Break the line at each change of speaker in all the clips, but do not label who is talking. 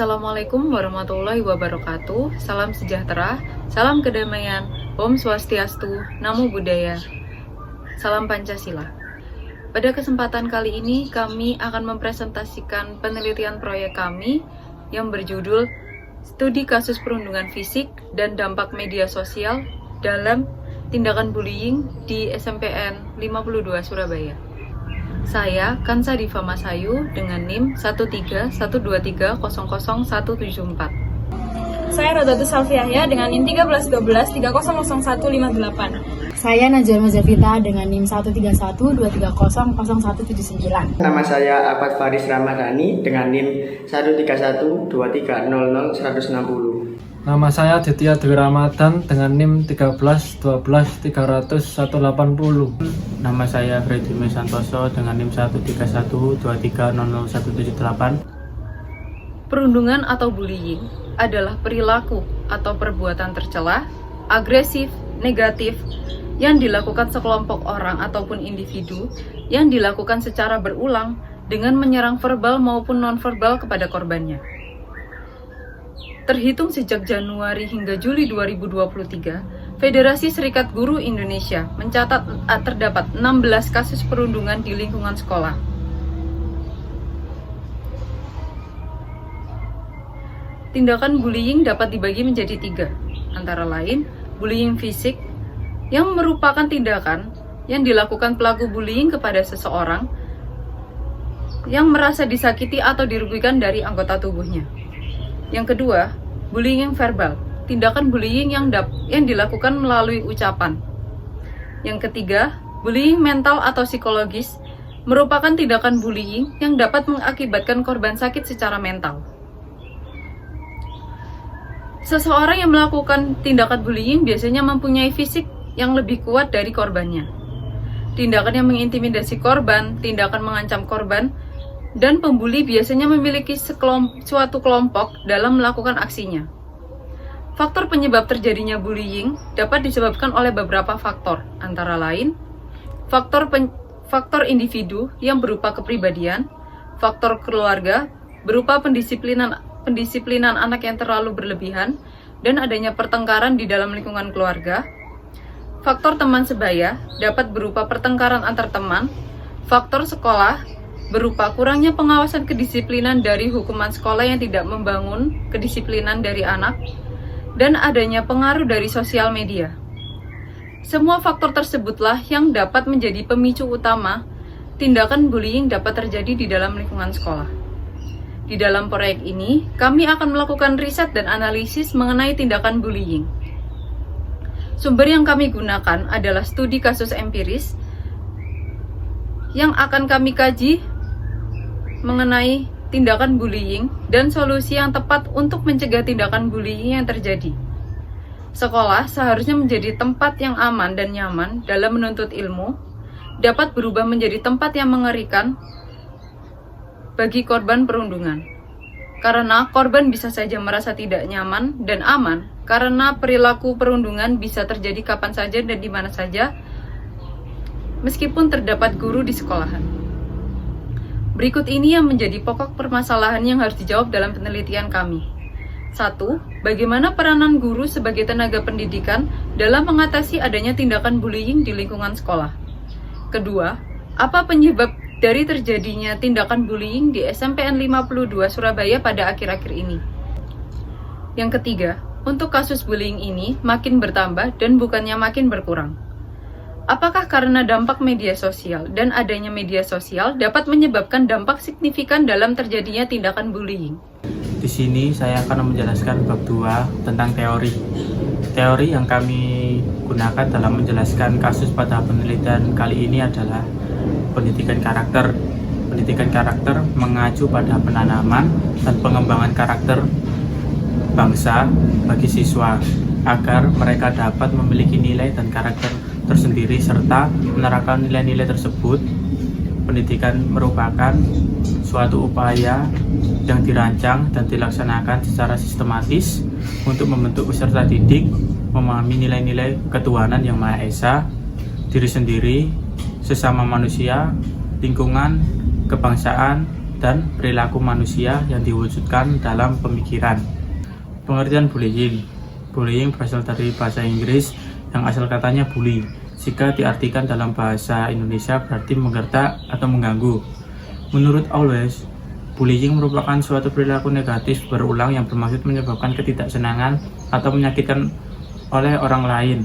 Assalamualaikum warahmatullahi wabarakatuh. Salam sejahtera, salam kedamaian, Om Swastiastu, Namo Buddhaya, salam Pancasila. Pada kesempatan kali ini kami akan mempresentasikan penelitian proyek kami yang berjudul Studi Kasus Perundungan Fisik dan Dampak Media Sosial dalam Tindakan Bullying di SMPN 52 Surabaya. Saya Kansa Diva Masayu dengan NIM 13123000174.
Saya Rodatus Salfiahya dengan NIM 1312300158.
Saya Najwa Mazavita dengan NIM 13123000179.
Nama saya Ahmad Faris Ramadhani dengan NIM 13123000160.
Nama saya Ditya Dwi Ramadan dengan NIM 1312300180.
Nama saya Freddy Mesantoso dengan NIM 13123000178.
Perundungan atau bullying adalah perilaku atau perbuatan tercela, agresif, negatif yang dilakukan sekelompok orang ataupun individu yang dilakukan secara berulang dengan menyerang verbal maupun nonverbal kepada korbannya. Terhitung sejak Januari hingga Juli 2023, Federasi Serikat Guru Indonesia mencatat terdapat 16 kasus perundungan di lingkungan sekolah. Tindakan bullying dapat dibagi menjadi 3, antara lain bullying fisik, yang merupakan tindakan yang dilakukan pelaku bullying kepada seseorang yang merasa disakiti atau dirugikan dari anggota tubuhnya. Yang kedua, bullying verbal, tindakan bullying yang dilakukan melalui ucapan. Yang ketiga, bullying mental atau psikologis, merupakan tindakan bullying yang dapat mengakibatkan korban sakit secara mental. Seseorang yang melakukan tindakan bullying biasanya mempunyai fisik yang lebih kuat dari korbannya. Tindakan yang mengintimidasi korban, tindakan mengancam korban, dan pembuli biasanya memiliki suatu kelompok dalam melakukan aksinya. Faktor penyebab terjadinya bullying dapat disebabkan oleh beberapa faktor, antara lain faktor individu yang berupa kepribadian, faktor keluarga berupa pendisiplinan anak yang terlalu berlebihan dan adanya pertengkaran di dalam lingkungan keluarga. Faktor teman sebaya dapat berupa pertengkaran antar teman, faktor sekolah berupa kurangnya pengawasan kedisiplinan dari hukuman sekolah yang tidak membangun kedisiplinan dari anak, dan adanya pengaruh dari sosial media. Semua faktor tersebutlah yang dapat menjadi pemicu utama tindakan bullying dapat terjadi di dalam lingkungan sekolah. Di dalam proyek ini, kami akan melakukan riset dan analisis mengenai tindakan bullying. Sumber yang kami gunakan adalah studi kasus empiris yang akan kami kaji mengenai tindakan bullying dan solusi yang tepat untuk mencegah tindakan bullying yang terjadi. Sekolah seharusnya menjadi tempat yang aman dan nyaman dalam menuntut ilmu, dapat berubah menjadi tempat yang mengerikan bagi korban perundungan. Karena korban bisa saja merasa tidak nyaman dan aman, karena perilaku perundungan bisa terjadi kapan saja dan di mana saja, meskipun terdapat guru di sekolahan. Berikut ini yang menjadi pokok permasalahan yang harus dijawab dalam penelitian kami. 1. Bagaimana peranan guru sebagai tenaga pendidikan dalam mengatasi adanya tindakan bullying di lingkungan sekolah? Kedua, apa penyebab dari terjadinya tindakan bullying di SMPN 52 Surabaya pada akhir-akhir ini? Yang ketiga, untuk kasus bullying ini makin bertambah dan bukannya makin berkurang. Apakah karena dampak media sosial dan adanya media sosial dapat menyebabkan dampak signifikan dalam terjadinya tindakan bullying?
Di sini saya akan menjelaskan bab 2 tentang teori. Teori yang kami gunakan dalam menjelaskan kasus pada penelitian kali ini adalah pendidikan karakter. Pendidikan karakter mengacu pada penanaman dan pengembangan karakter bangsa bagi siswa agar mereka dapat memiliki nilai dan karakter tersendiri serta menerapkan nilai-nilai tersebut. Pendidikan merupakan suatu upaya yang dirancang dan dilaksanakan secara sistematis untuk membentuk peserta didik memahami nilai-nilai ketuhanan yang Maha Esa, diri sendiri, sesama manusia, lingkungan, kebangsaan, dan perilaku manusia yang diwujudkan dalam pemikiran. Pengertian bullying. Bullying berasal dari bahasa Inggris yang asal katanya bully. Jika diartikan dalam bahasa Indonesia berarti menggertak atau mengganggu. Menurut Always, bullying merupakan suatu perilaku negatif berulang yang bermaksud menyebabkan ketidaksenangan atau menyakitkan oleh orang lain.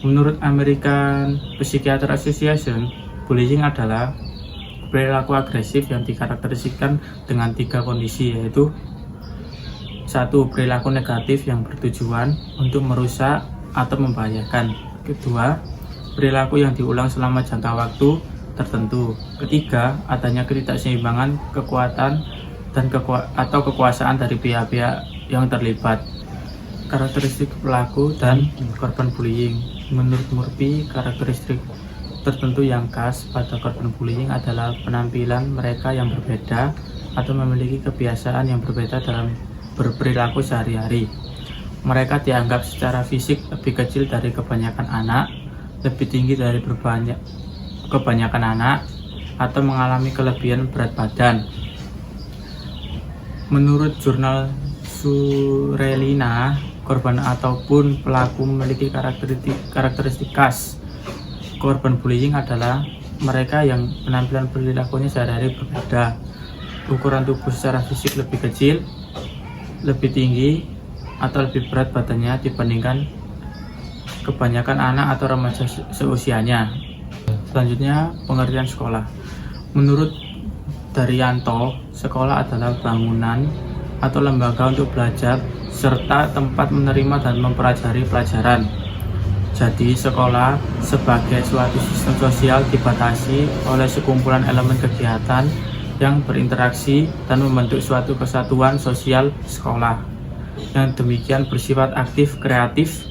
Menurut American Psychiatric Association, bullying adalah perilaku agresif yang dikarakteristikkan dengan 3 kondisi, yaitu 1. Perilaku negatif yang bertujuan untuk merusak atau membahayakan. 2. Perilaku yang diulang selama jangka waktu tertentu. 3. Adanya ketidakseimbangan kekuatan dan atau kekuasaan dari pihak-pihak yang terlibat. Karakteristik pelaku dan korban bullying. Menurut Murphy, karakteristik tertentu yang khas pada korban bullying adalah penampilan mereka yang berbeda atau memiliki kebiasaan yang berbeda dalam berperilaku sehari-hari. Mereka dianggap secara fisik lebih kecil dari kebanyakan anak, lebih tinggi dari kebanyakan anak, atau mengalami kelebihan berat badan. Menurut jurnal Surelina, korban ataupun pelaku memiliki karakteristik khas. Korban bullying adalah mereka yang penampilan perilakunya sehari-hari berbeda. Ukuran tubuh secara fisik lebih kecil, lebih tinggi, atau lebih berat badannya dibandingkan kebanyakan anak atau remaja seusianya. Selanjutnya, pengertian sekolah. Menurut Daryanto, sekolah adalah bangunan atau lembaga untuk belajar serta tempat menerima dan mempelajari pelajaran. Jadi, sekolah sebagai suatu sistem sosial dibatasi oleh sekumpulan elemen kegiatan yang berinteraksi dan membentuk suatu kesatuan sosial sekolah. Yang demikian bersifat aktif kreatif,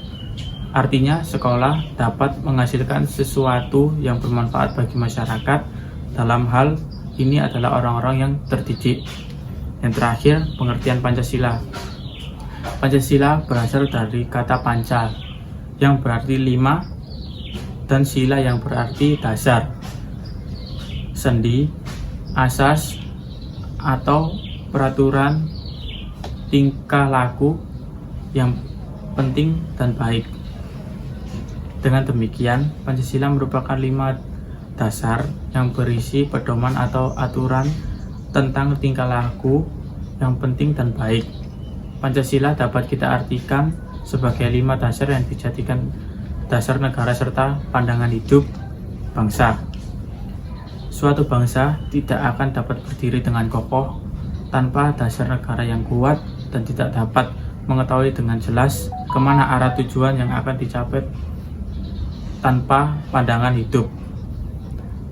artinya sekolah dapat menghasilkan sesuatu yang bermanfaat bagi masyarakat. Dalam hal ini adalah orang-orang yang terdidik. Yang terakhir, pengertian Pancasila. Pancasila berasal dari kata panca yang berarti 5 dan sila yang berarti dasar, sendi, asas, atau peraturan tingkah laku yang penting dan baik. Dengan demikian, Pancasila merupakan 5 dasar yang berisi pedoman atau aturan tentang tingkah laku yang penting dan baik. Pancasila dapat kita artikan sebagai 5 dasar yang dijadikan dasar negara serta pandangan hidup bangsa. Suatu bangsa tidak akan dapat berdiri dengan kokoh tanpa dasar negara yang kuat dan tidak dapat mengetahui dengan jelas kemana arah tujuan yang akan dicapai tanpa pandangan hidup.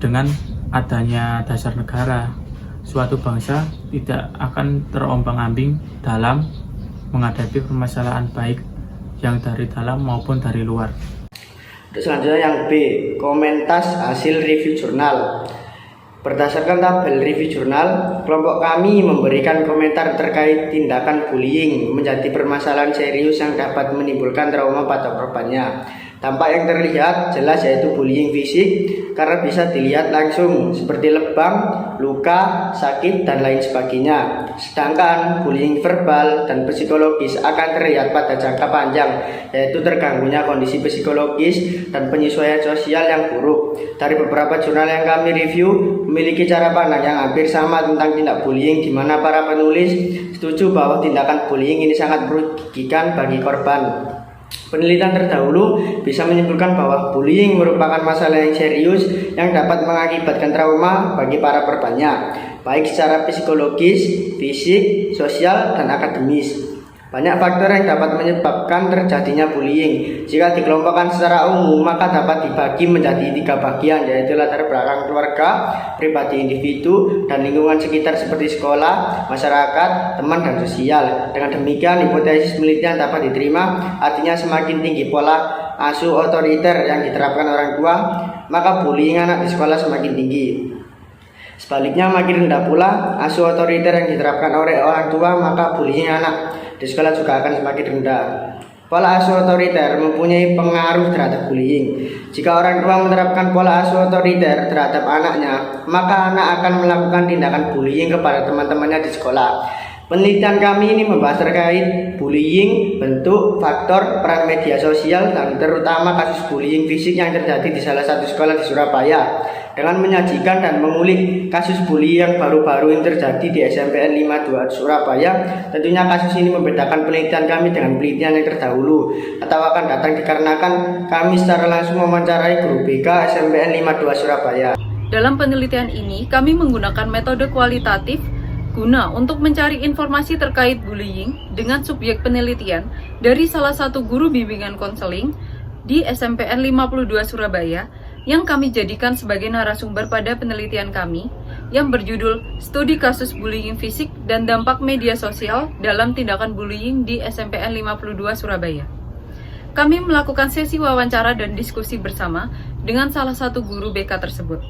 Dengan adanya dasar negara, suatu bangsa tidak akan terombang-ambing dalam menghadapi permasalahan baik yang dari dalam maupun dari luar.
Untuk selanjutnya yang B, komentas hasil review jurnal. Berdasarkan tabel review jurnal, kelompok kami memberikan komentar terkait tindakan bullying menjadi permasalahan serius yang dapat menimbulkan trauma pada korbannya. Dampak yang terlihat jelas yaitu bullying fisik karena bisa dilihat langsung seperti lebam, luka, sakit, dan lain sebagainya. Sedangkan bullying verbal dan psikologis akan terlihat pada jangka panjang, yaitu terganggunya kondisi psikologis dan penyesuaian sosial yang buruk. Dari beberapa jurnal yang kami review memiliki cara pandang yang hampir sama tentang tindak bullying, di mana para penulis setuju bahwa tindakan bullying ini sangat merugikan bagi korban. Penelitian terdahulu bisa menyimpulkan bahwa bullying merupakan masalah yang serius yang dapat mengakibatkan trauma bagi para korbannya, baik secara psikologis, fisik, sosial, dan akademis. Banyak faktor yang dapat menyebabkan terjadinya bullying. Jika dikelompokkan secara umum, maka dapat dibagi menjadi 3 bagian, yaitu latar belakang keluarga, pribadi individu, dan lingkungan sekitar seperti sekolah, masyarakat, teman, dan sosial. Dengan demikian, hipotesis penelitian dapat diterima, artinya semakin tinggi pola asuh otoriter yang diterapkan orang tua, maka bullying anak di sekolah semakin tinggi. Sebaliknya, makin rendah pula asuh otoriter yang diterapkan oleh orang tua, maka bullying anak di sekolah juga akan semakin rendah. Pola asuh otoriter mempunyai pengaruh terhadap bullying. Jika orang tua menerapkan pola asuh otoriter terhadap anaknya, maka anak akan melakukan tindakan bullying kepada teman-temannya di sekolah. Penelitian kami ini membahas terkait bullying, bentuk, faktor, peran media sosial, dan terutama kasus bullying fisik yang terjadi di salah satu sekolah di Surabaya. Dengan menyajikan dan mengulik kasus bullying yang baru-baru ini terjadi di SMPN 52 Surabaya, tentunya kasus ini membedakan penelitian kami dengan penelitian yang terdahulu, atau akan datang dikarenakan kami secara langsung mewawancarai guru BK SMPN 52 Surabaya.
Dalam penelitian ini, kami menggunakan metode kualitatif guna untuk mencari informasi terkait bullying dengan subjek penelitian dari salah satu guru bimbingan konseling di SMPN 52 Surabaya yang kami jadikan sebagai narasumber pada penelitian kami yang berjudul Studi Kasus Bullying Fisik dan Dampak Media Sosial dalam Tindakan Bullying di SMPN 52 Surabaya. Kami melakukan sesi wawancara dan diskusi bersama dengan salah satu guru BK tersebut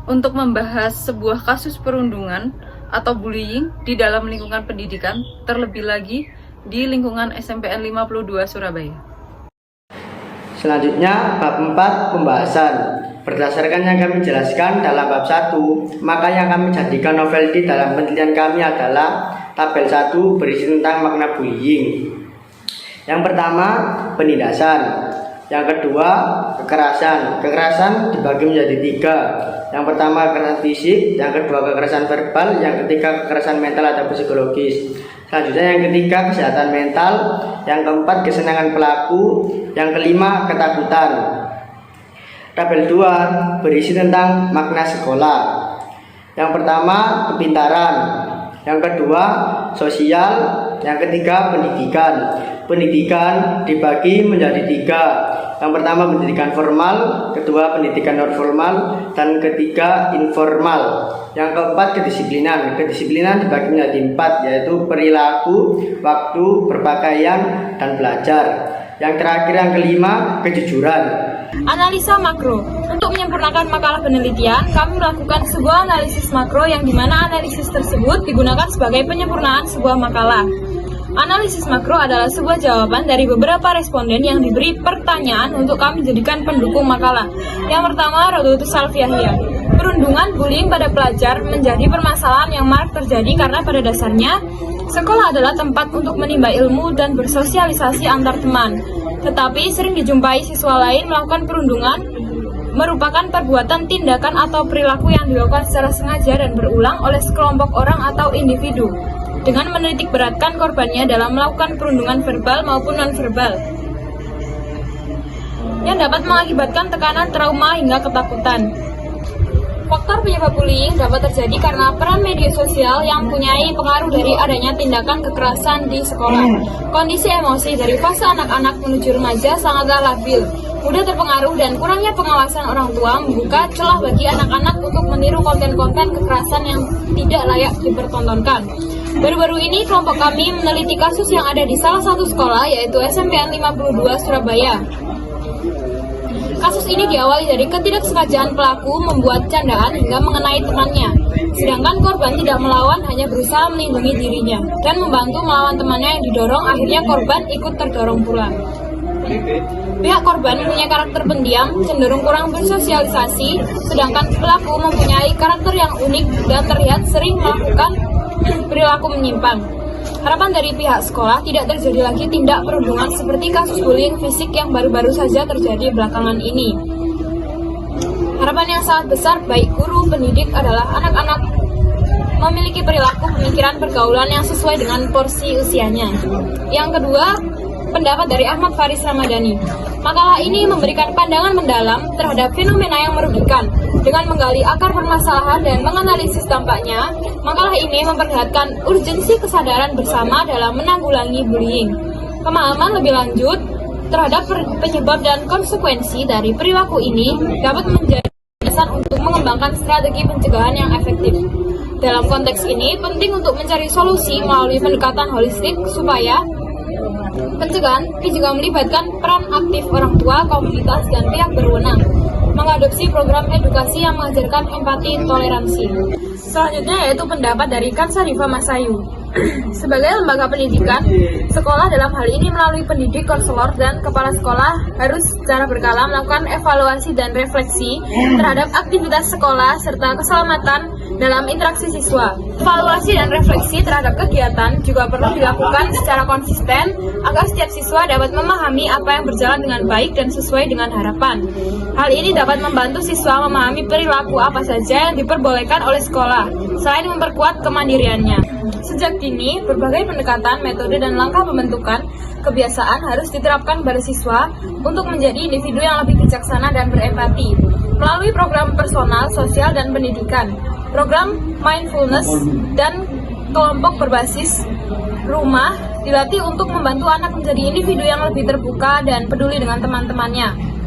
untuk membahas sebuah kasus perundungan atau bullying di dalam lingkungan pendidikan, terlebih lagi di lingkungan SMPN 52 Surabaya.
Selanjutnya, bab 4 pembahasan. Berdasarkan yang kami jelaskan dalam bab 1, maka yang kami jadikan novel di dalam penelitian kami adalah tabel 1 berisi tentang makna bullying. Yang pertama, penindasan. Yang kedua, kekerasan. Kekerasan dibagi menjadi 3. Yang pertama, kekerasan fisik. Yang kedua, kekerasan verbal. Yang ketiga, kekerasan mental atau psikologis. Selanjutnya, yang ketiga, kesehatan mental. Yang keempat, kesenangan pelaku. Yang kelima, ketakutan. Tabel 2 berisi tentang makna sekolah. Yang pertama, kepintaran. Yang kedua, sosial. Yang ketiga, pendidikan. Pendidikan dibagi menjadi 3. Yang pertama, pendidikan formal. Kedua, pendidikan non formal. Dan ketiga, informal. Yang keempat, kedisiplinan. Kedisiplinan dibagi menjadi 4, yaitu perilaku, waktu, berpakaian, dan belajar. Yang terakhir, yang kelima, kejujuran.
Analisa makro. Untuk menyempurnakan makalah penelitian, kami melakukan sebuah analisis makro yang dimana analisis tersebut digunakan sebagai penyempurnaan sebuah makalah. Analisis makro adalah sebuah jawaban dari beberapa responden yang diberi pertanyaan untuk kami jadikan pendukung makalah. Yang pertama, Rodotus Salviahia. Perundungan bullying pada pelajar menjadi permasalahan yang marak terjadi karena pada dasarnya sekolah adalah tempat untuk menimba ilmu dan bersosialisasi antar teman. Tetapi sering dijumpai siswa lain melakukan perundungan merupakan perbuatan, tindakan, atau perilaku yang dilakukan secara sengaja dan berulang oleh sekelompok orang atau individu dengan menitik beratkan korbannya dalam melakukan perundungan verbal maupun non-verbal yang dapat mengakibatkan tekanan, trauma, hingga ketakutan. Faktor penyebab bullying dapat terjadi karena peran media sosial yang mempunyai pengaruh dari adanya tindakan kekerasan di sekolah. Kondisi emosi dari fase anak-anak menuju remaja sangatlah labil, mudah terpengaruh, dan kurangnya pengawasan orang tua membuka celah bagi anak-anak untuk meniru konten-konten kekerasan yang tidak layak dipertontonkan. Baru-baru ini kelompok kami meneliti kasus yang ada di salah satu sekolah, yaitu SMPN 52 Surabaya. Kasus ini diawali dari ketidaksengajaan pelaku membuat candaan hingga mengenai temannya, sedangkan korban tidak melawan, hanya berusaha melindungi dirinya dan membantu melawan temannya yang didorong. Akhirnya korban ikut terdorong pula. Pihak korban mempunyai karakter pendiam, cenderung kurang bersosialisasi, sedangkan pelaku mempunyai karakter yang unik dan terlihat sering melakukan perilaku menyimpang. Harapan dari pihak sekolah tidak terjadi lagi tindak perundungan seperti kasus bullying fisik yang baru-baru saja terjadi belakangan ini. Harapan yang sangat besar baik guru, pendidik adalah anak-anak memiliki perilaku, pemikiran, pergaulan yang sesuai dengan porsi usianya. Yang kedua, pendapat dari Ahmad Faris Ramadhani. Makalah ini memberikan pandangan mendalam terhadap fenomena yang merugikan. Dengan menggali akar permasalahan dan menganalisis dampaknya, makalah ini memperlihatkan urgensi kesadaran bersama dalam menanggulangi bullying. Pemahaman lebih lanjut terhadap penyebab dan konsekuensi dari perilaku ini dapat menjadi dasar untuk mengembangkan strategi pencegahan yang efektif. Dalam konteks ini, penting untuk mencari solusi melalui pendekatan holistik supaya pencegahan juga melibatkan peran aktif orang tua, komunitas, dan pihak berwenang, mengadopsi program edukasi yang mengajarkan empati toleransi. Selanjutnya yaitu pendapat dari Kansarifa Masayu. Sebagai lembaga pendidikan, sekolah dalam hal ini melalui pendidik, konselor, dan kepala sekolah harus secara berkala melakukan evaluasi dan refleksi terhadap aktivitas sekolah serta keselamatan dalam interaksi siswa. Evaluasi dan refleksi terhadap kegiatan juga perlu dilakukan secara konsisten agar setiap siswa dapat memahami apa yang berjalan dengan baik dan sesuai dengan harapan. Hal ini dapat membantu siswa memahami perilaku apa saja yang diperbolehkan oleh sekolah, selain memperkuat kemandiriannya. Sejak dini, berbagai pendekatan, metode, dan langkah pembentukan kebiasaan harus diterapkan pada siswa untuk menjadi individu yang lebih bijaksana dan berempati. Melalui program personal, sosial, dan pendidikan, program mindfulness, dan kelompok berbasis rumah dilatih untuk membantu anak menjadi individu yang lebih terbuka dan peduli dengan teman-temannya.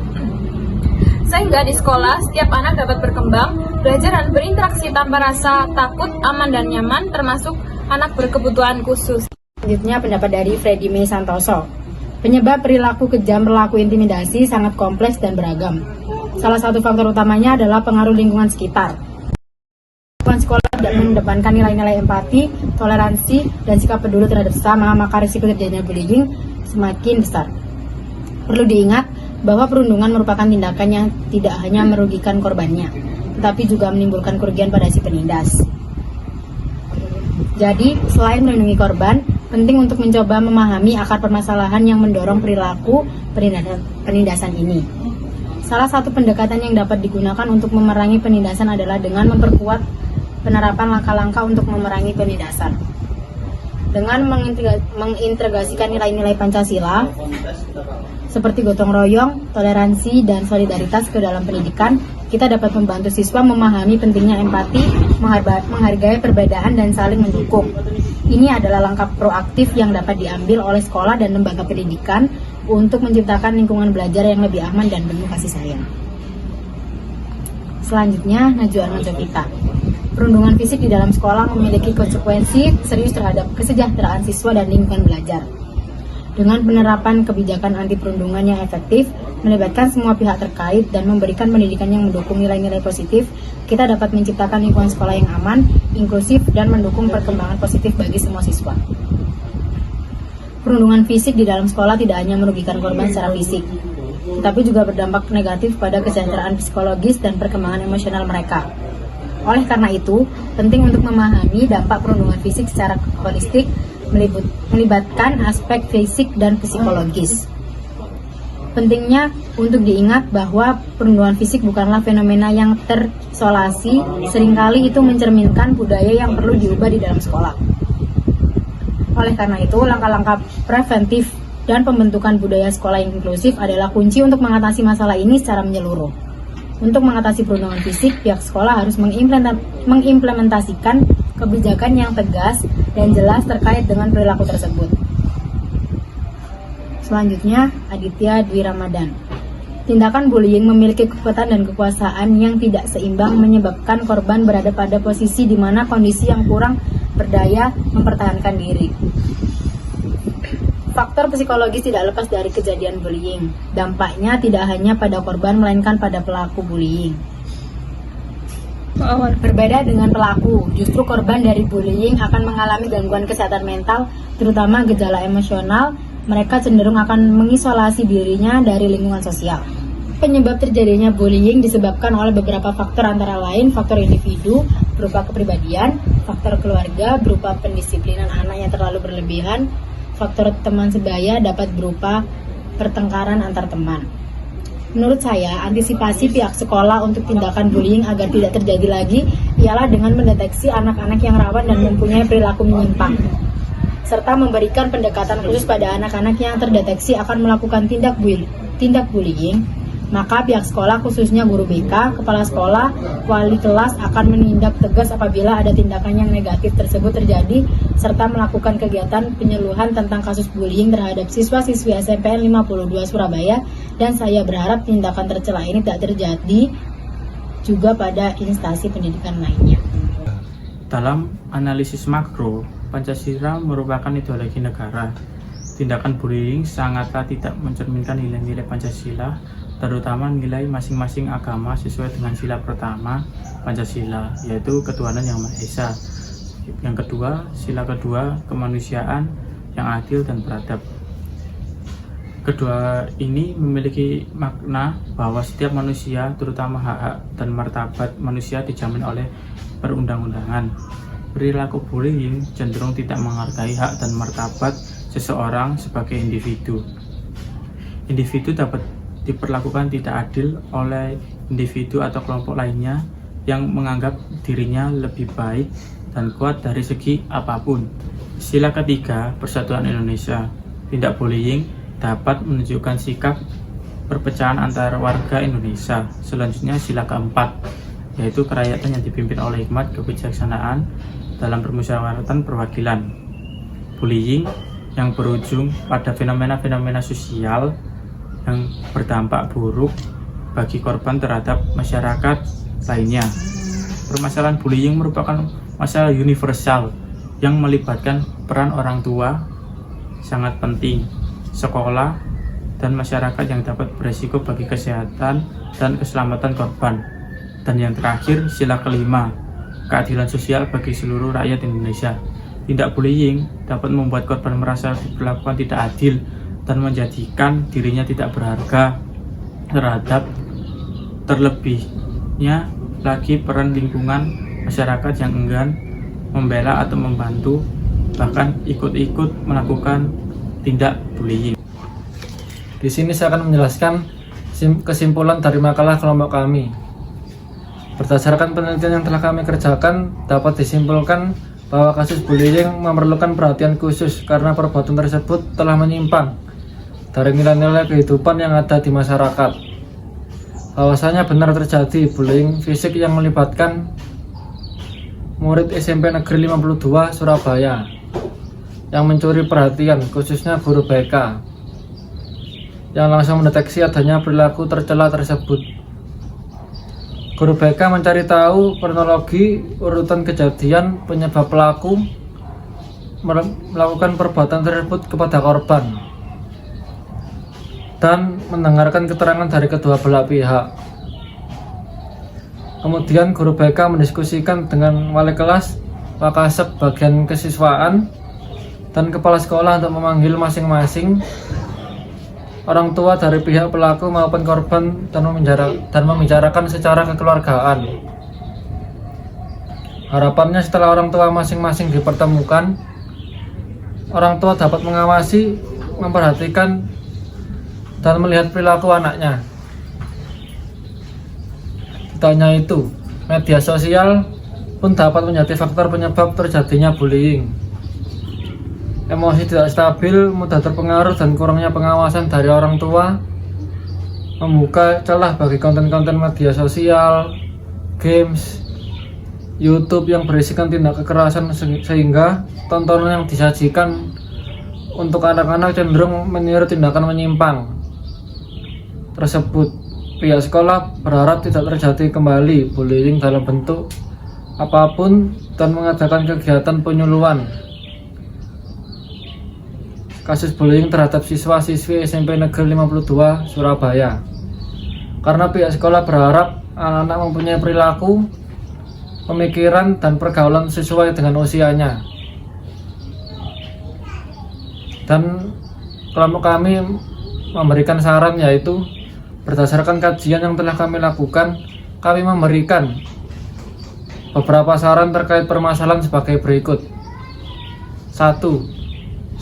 Sehingga di sekolah, setiap anak dapat berkembang, belajar dan berinteraksi tanpa rasa takut, aman, dan nyaman, termasuk anak berkebutuhan khusus.
Selanjutnya pendapat dari Freddy May Santoso. Penyebab perilaku kejam, perilaku intimidasi sangat kompleks dan beragam. Salah satu faktor utamanya adalah pengaruh lingkungan sekitar. Lingkungan sekolah tidak mengedepankan nilai-nilai empati, toleransi, dan sikap peduli terhadap sesama, maka risiko terjadinya bullying semakin besar. Perlu diingat bahwa perundungan merupakan tindakan yang tidak hanya merugikan korbannya, tetapi juga menimbulkan kerugian pada si penindas. Jadi, selain melindungi korban, penting untuk mencoba memahami akar permasalahan yang mendorong perilaku penindasan ini. Salah satu pendekatan yang dapat digunakan untuk memerangi penindasan adalah dengan memperkuat penerapan langkah-langkah untuk memerangi penindasan. Dengan mengintegrasikan nilai-nilai Pancasila, seperti gotong royong, toleransi, dan solidaritas ke dalam pendidikan, kita dapat membantu siswa memahami pentingnya empati, menghargai perbedaan, dan saling mendukung. Ini adalah langkah proaktif yang dapat diambil oleh sekolah dan lembaga pendidikan untuk menciptakan lingkungan belajar yang lebih aman dan penuh kasih sayang. Selanjutnya, Najwa Armansyah. Perundungan fisik di dalam sekolah memiliki konsekuensi serius terhadap kesejahteraan siswa dan lingkungan belajar. Dengan penerapan kebijakan anti perundungan yang efektif, melibatkan semua pihak terkait, dan memberikan pendidikan yang mendukung nilai-nilai positif, kita dapat menciptakan lingkungan sekolah yang aman, inklusif, dan mendukung perkembangan positif bagi semua siswa. Perundungan fisik di dalam sekolah tidak hanya merugikan korban secara fisik, tetapi juga berdampak negatif pada kesejahteraan psikologis dan perkembangan emosional mereka. Oleh karena itu, penting untuk memahami dampak perundungan fisik secara holistik, melibatkan aspek fisik dan psikologis. Pentingnya untuk diingat bahwa perundungan fisik bukanlah fenomena yang terisolasi, seringkali itu mencerminkan budaya yang perlu diubah di dalam sekolah. Oleh karena itu, langkah-langkah preventif dan pembentukan budaya sekolah yang inklusif adalah kunci untuk mengatasi masalah ini secara menyeluruh. Untuk mengatasi perundungan fisik, pihak sekolah harus mengimplementasikan kebijakan yang tegas dan jelas terkait dengan perilaku tersebut. Selanjutnya, Aditya Dwi Ramadan. Tindakan bullying memiliki kekuatan dan kekuasaan yang tidak seimbang, menyebabkan korban berada pada posisi di mana kondisi yang kurang berdaya mempertahankan diri. Faktor psikologis tidak lepas dari kejadian bullying. Dampaknya tidak hanya pada korban, melainkan pada pelaku bullying. Berbeda dengan pelaku, justru korban dari bullying akan mengalami gangguan kesehatan mental, terutama gejala emosional. Mereka cenderung akan mengisolasi dirinya dari lingkungan sosial. Penyebab terjadinya bullying disebabkan oleh beberapa faktor, antara lain faktor individu berupa kepribadian, faktor keluarga berupa pendisiplinan anak yang terlalu berlebihan, faktor teman sebaya dapat berupa pertengkaran antar teman. Menurut saya, antisipasi pihak sekolah untuk tindakan bullying agar tidak terjadi lagi ialah dengan mendeteksi anak-anak yang rawan dan mempunyai perilaku menyimpang, serta memberikan pendekatan khusus pada anak-anak yang terdeteksi akan melakukan tindak bullying. Maka pihak sekolah, khususnya guru BK, kepala sekolah, wali kelas akan menindak tegas apabila ada tindakan yang negatif tersebut terjadi, serta melakukan kegiatan penyuluhan tentang kasus bullying terhadap siswa-siswi SMPN 52 Surabaya, dan saya berharap tindakan tercela ini tak terjadi juga pada instansi pendidikan lainnya.
Dalam analisis makro, Pancasila merupakan ideologi negara. Tindakan bullying sangatlah tidak mencerminkan nilai-nilai Pancasila, terutama nilai masing-masing agama sesuai dengan sila pertama Pancasila, yaitu ketuhanan yang Maha Esa. Yang kedua, sila kedua, kemanusiaan yang adil dan beradab. Kedua ini memiliki makna bahwa setiap manusia, terutama hak-hak dan martabat manusia, dijamin oleh perundang-undangan. Perilaku bullying cenderung tidak menghargai hak dan martabat seseorang sebagai individu. Individu dapat diperlakukan tidak adil oleh individu atau kelompok lainnya yang menganggap dirinya lebih baik dan kuat dari segi apapun. Sila ketiga, Persatuan Indonesia. Tindak bullying dapat menunjukkan sikap perpecahan antar warga Indonesia. Selanjutnya, sila keempat, yaitu kerakyatan yang dipimpin oleh hikmat kebijaksanaan dalam permusyawaratan perwakilan. Bullying yang berujung pada fenomena-fenomena sosial yang berdampak buruk bagi korban terhadap masyarakat lainnya. Permasalahan bullying merupakan masalah universal yang melibatkan peran orang tua sangat penting, sekolah, dan masyarakat yang dapat beresiko bagi kesehatan dan keselamatan korban. Dan yang terakhir, sila kelima, keadilan sosial bagi seluruh rakyat Indonesia. Tindak bullying dapat membuat korban merasa diperlakukan tidak adil dan menjadikan dirinya tidak berharga terhadap terlebihnya lagi peran lingkungan masyarakat yang enggan membela atau membantu, bahkan ikut-ikut melakukan tindak bullying.
Di sini saya akan menjelaskan kesimpulan dari makalah kelompok kami. Berdasarkan penelitian yang telah kami kerjakan, dapat disimpulkan bahwa kasus bullying memerlukan perhatian khusus karena perbuatan tersebut telah menyimpang dari nilai-nilai kehidupan yang ada di masyarakat. Bahwasanya benar terjadi bullying fisik yang melibatkan murid SMP Negeri 52 Surabaya yang mencuri perhatian, khususnya guru BK, yang langsung mendeteksi adanya perilaku tercela tersebut. Guru BK mencari tahu kronologi urutan kejadian penyebab pelaku melakukan perbuatan tersebut kepada korban dan mendengarkan keterangan dari kedua belah pihak. Kemudian guru BK mendiskusikan dengan wali kelas, Wakasek bagian kesiswaan, dan kepala sekolah untuk memanggil masing-masing orang tua dari pihak pelaku maupun korban dan membicarakan secara kekeluargaan. Harapannya setelah orang tua masing-masing dipertemukan, orang tua dapat mengawasi, memperhatikan, dan melihat perilaku anaknya. Tidak hanya itu, media sosial pun dapat menjadi faktor penyebab terjadinya bullying. Emosi tidak stabil, mudah terpengaruh, dan kurangnya pengawasan dari orang tua membuka celah bagi konten-konten media sosial, games, YouTube yang berisikan tindak kekerasan, sehingga tontonan yang disajikan untuk anak-anak cenderung meniru tindakan menyimpang tersebut. Pihak sekolah berharap tidak terjadi kembali bullying dalam bentuk apapun dan mengadakan kegiatan penyuluhan kasus bullying terhadap siswa-siswi SMP Negeri 52 Surabaya. Karena pihak sekolah berharap anak-anak mempunyai perilaku, pemikiran, dan pergaulan sesuai dengan usianya. Dan kelompok kami memberikan saran, yaitu berdasarkan kajian yang telah kami lakukan, kami memberikan beberapa saran terkait permasalahan sebagai berikut. 1.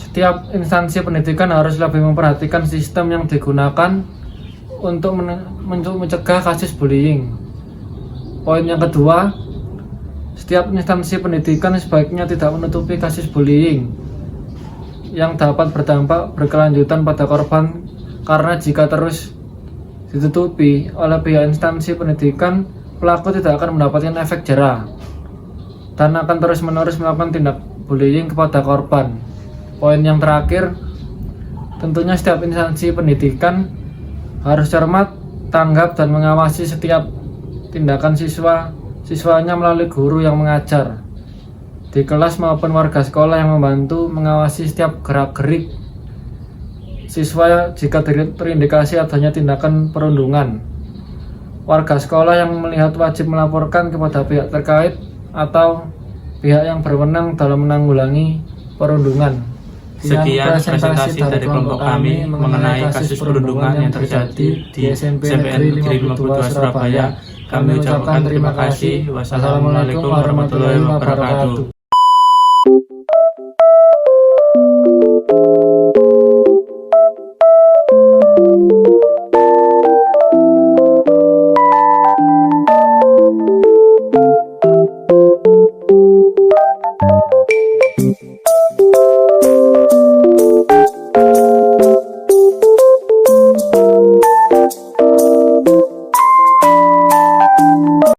Setiap instansi pendidikan harus lebih memperhatikan sistem yang digunakan untuk mencegah kasus bullying. Poin yang kedua, setiap instansi pendidikan sebaiknya tidak menutupi kasus bullying yang dapat berdampak berkelanjutan pada korban, karena jika terus ditutupi oleh pihak instansi pendidikan, pelaku tidak akan mendapatkan efek jera dan akan terus-menerus melakukan tindak bullying kepada korban. Poin yang terakhir, tentunya setiap instansi pendidikan harus cermat, tanggap, dan mengawasi setiap tindakan siswanya melalui guru yang mengajar di kelas maupun warga sekolah yang membantu mengawasi setiap gerak-gerik siswa jika terindikasi adanya tindakan perundungan. Warga sekolah yang melihat wajib melaporkan kepada pihak terkait atau pihak yang berwenang dalam menanggulangi perundungan.
Sekian presentasi dari kelompok kami mengenai kasus perundungan yang terjadi di SMP Negeri 52 Surabaya. Kami ucapkan terima kasih. Wassalamualaikum warahmatullahi wabarakatuh.